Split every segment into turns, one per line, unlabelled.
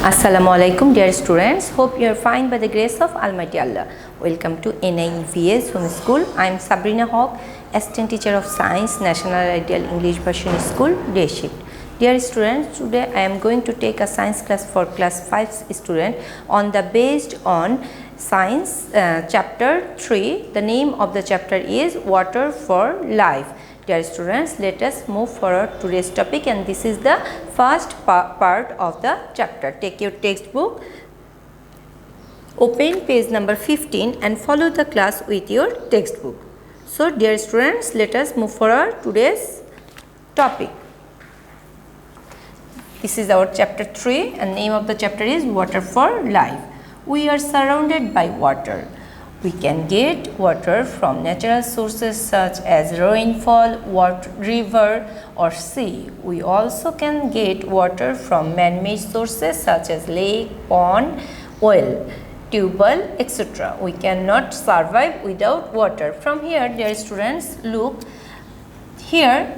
Assalamu alaikum dear students, hope you are fine by the grace of Almighty Allah. Welcome to NIEVS Home School. I am Sabrina Hawk, Assistant Teacher of Science, National Ideal English Version School, Day Shift. Dear students, today I am going to take a science class for class 5 student on the based on science chapter 3. The name of the chapter is Water for Life. Dear students, let us move forward to today's topic, and this is the first part of the chapter. Take your textbook, open page number 15 and follow the class with your textbook. So dear students, let us move forward to today's topic. This is our chapter 3 and name of the chapter is Water for Life. We are surrounded by water. We can get water from natural sources such as rainfall, river or sea. We also can get water from man-made sources such as lake, pond, well, tubewell, etc. We cannot survive without water. From here, dear students, look here,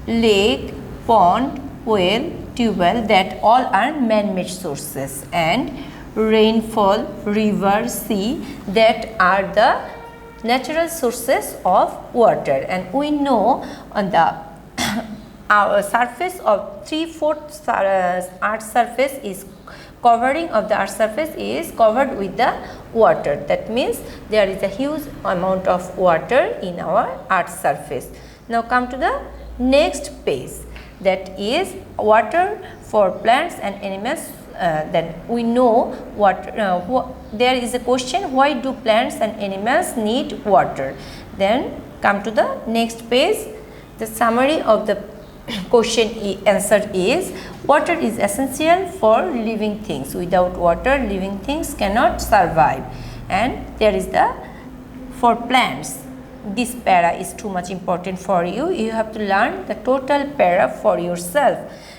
lake, pond, well, tubewell, that all are man-made sources, and rainfall, river, sea, that are the natural sources of water. And we know on the our surface of 3/4 earth surface is covering of the earth surface is covered with the water. That means there is a huge amount of water in our earth surface. Now come to the next page, that is water for plants and animals. Then we know what there is a question, why do plants and animals need water? Then come to the next page. The summary of the question answer is water is essential for living things. Without water, living things cannot survive. And there is the for plants. This para is too much important for you. You have to learn the total para for yourself.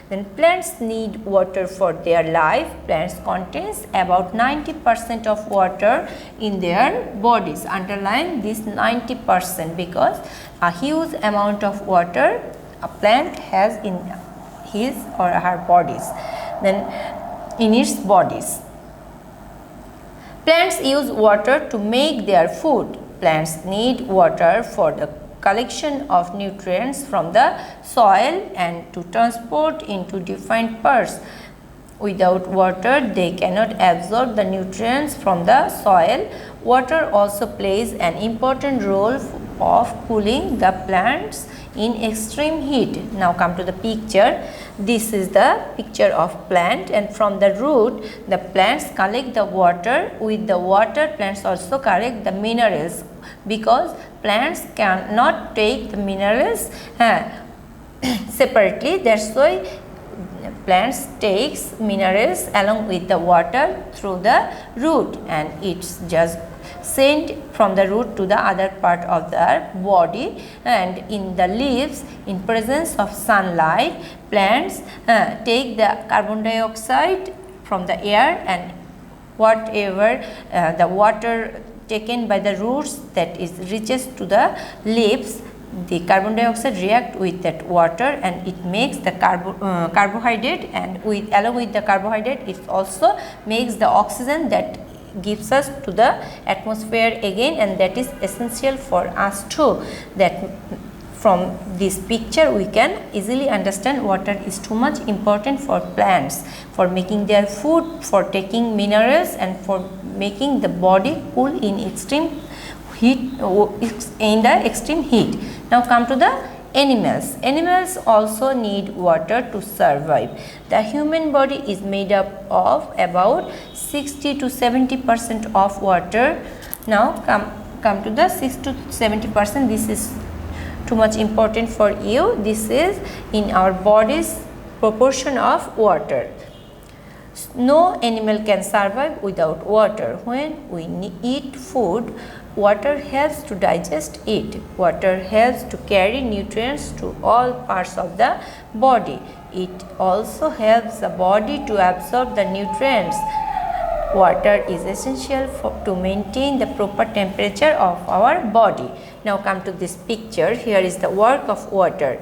Then plants need water for their life. Plants contains about 90% of water in their bodies. Underline this 90% because a huge amount of water a plant has in his or her bodies. Then in its bodies. Plants use water to make their food. Plants need water for the collection of nutrients from the soil and to transport into different parts. Without water, they cannot absorb the nutrients from the soil. Water also plays an important role of cooling the plants in extreme heat. Now come to the picture. This is the picture of plant, and from the root the plants collect the water. With the water, plants also collect the minerals, because plants cannot take the minerals separately. That's why plants takes minerals along with the water through the root, and it's just sent from the root to the other part of their body. And in the leaves, in presence of sunlight, plants take the carbon dioxide from the air, and whatever the water taken by the roots that is reaches to the leaves, the carbon dioxide react with that water and it makes the carbohydrate, and along with the carbohydrate it also makes the oxygen that gives us to the atmosphere again, and that is essential for us too. That from this picture we can easily understand water is too much important for plants, for making their food, for taking minerals, and for making the body cool in extreme heat, in the extreme heat. Now come to the animals. Animals also need water to survive. The human body is made up of about 60 to 70% of water. Now come to the 60 to 70%. This is too much important for you. This is in our body's proportion of water. No animal can survive without water. When we eat food, water helps to digest it. Water helps to carry nutrients to all parts of the body. It also helps the body to absorb the nutrients. Water is essential to maintain the proper temperature of our body. Now come to this picture. Here is the work of water.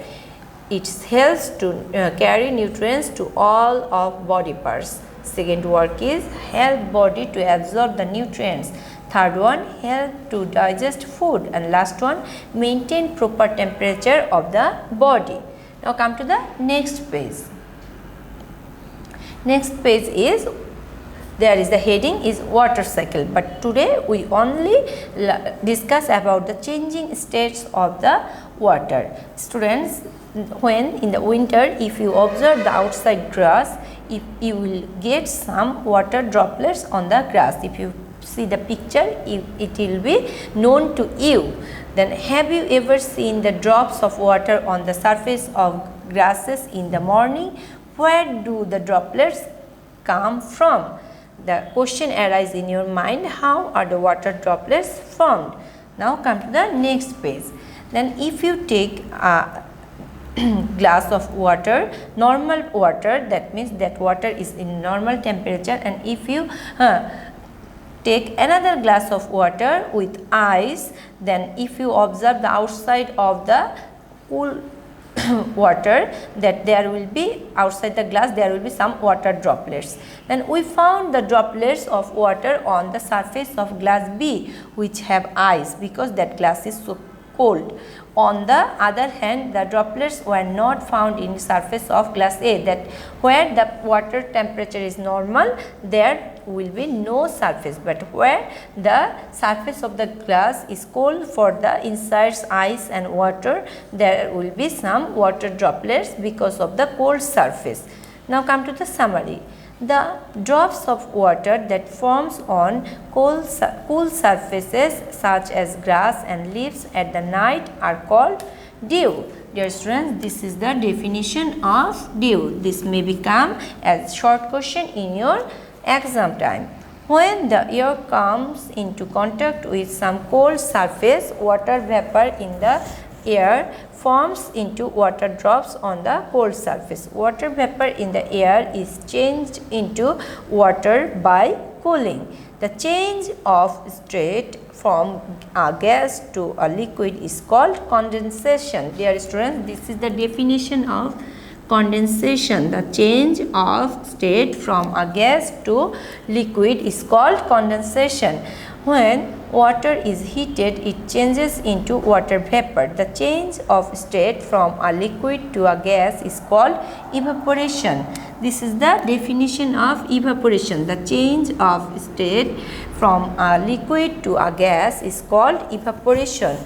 It helps to carry nutrients to all of body parts. Second work is help body to absorb the nutrients. Third one, help to digest food, and last one, maintain proper temperature of the body. Now come to the next page. Next page is, there is the heading is water cycle, but today we only discuss about the changing states of the water. Students, when in the winter, if you observe the outside grass, if you will get some water droplets on the grass. If you see the picture, it will be known to you. Then have you ever seen the drops of water on the surface of grasses in the morning? Where do the droplets come from? The question arises in your mind, how are the water droplets formed? Now come to the next page. Then if you take a glass of water, normal water, that means that water is in normal temperature, and if you take another glass of water with ice, then if you observe the outside of the cool water, that there will be outside the glass, there will be some water droplets. Then we found the droplets of water on the surface of glass B, which have ice, because that glass is so cold. On the other hand, the droplets were not found in the surface of glass A, that where the water temperature is normal, there will be no surface, but where the surface of the glass is cold, for the insides ice and water, there will be some water droplets because of the cold surface. Now come to the summary. The drops of water that forms on cool surfaces such as grass and leaves at the night are called dew. Dear students, this is the definition of dew. This may become a short question in your exam time. When the air comes into contact with some cold surface, water vapor in the air forms into water drops on the cold surface. Water vapor in the air is changed into water by cooling. The change of state from a gas to a liquid is called condensation. Dear students, this is the definition of condensation. The change of state from a gas to liquid is called condensation. When water is heated, it changes into water vapor. The change of state from a liquid to a gas is called evaporation. This is the definition of evaporation. The change of state from a liquid to a gas is called evaporation.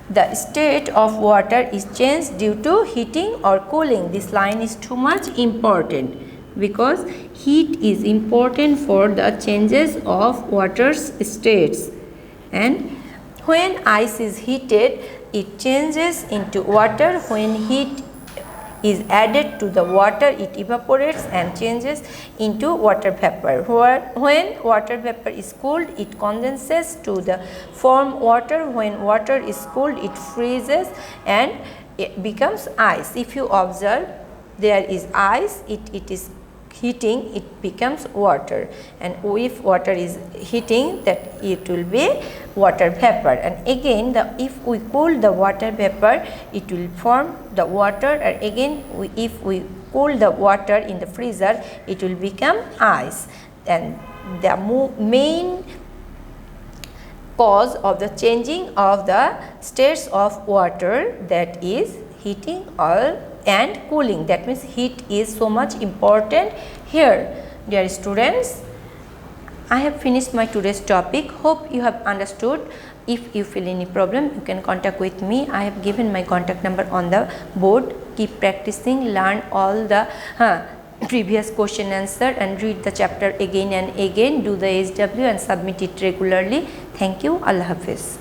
The state of water is changed due to heating or cooling. This line is too much important, because heat is important for the changes of water's states, and when ice is heated, it changes into water. When heat is added to the water, it evaporates and changes into water vapor. When water vapor is cooled, it condenses to the form water. When water is cooled, it freezes and it becomes ice. If you observe, there is ice, it is heating, it becomes water, and if water is heating, that it will be water vapor. And again, if we cool the water vapor, it will form the water, and again if we cool the water in the freezer, it will become ice. And the main cause of the changing of the states of water, that is heating or and cooling. That means heat is so much important here. Dear students, I have finished my today's topic. Hope you have understood. If you feel any problem, you can contact with me. I have given my contact number on the board. Keep practicing, learn all the previous question answer, and read the chapter again and again. Do the SW and submit it regularly. Thank you. Allah Hafiz.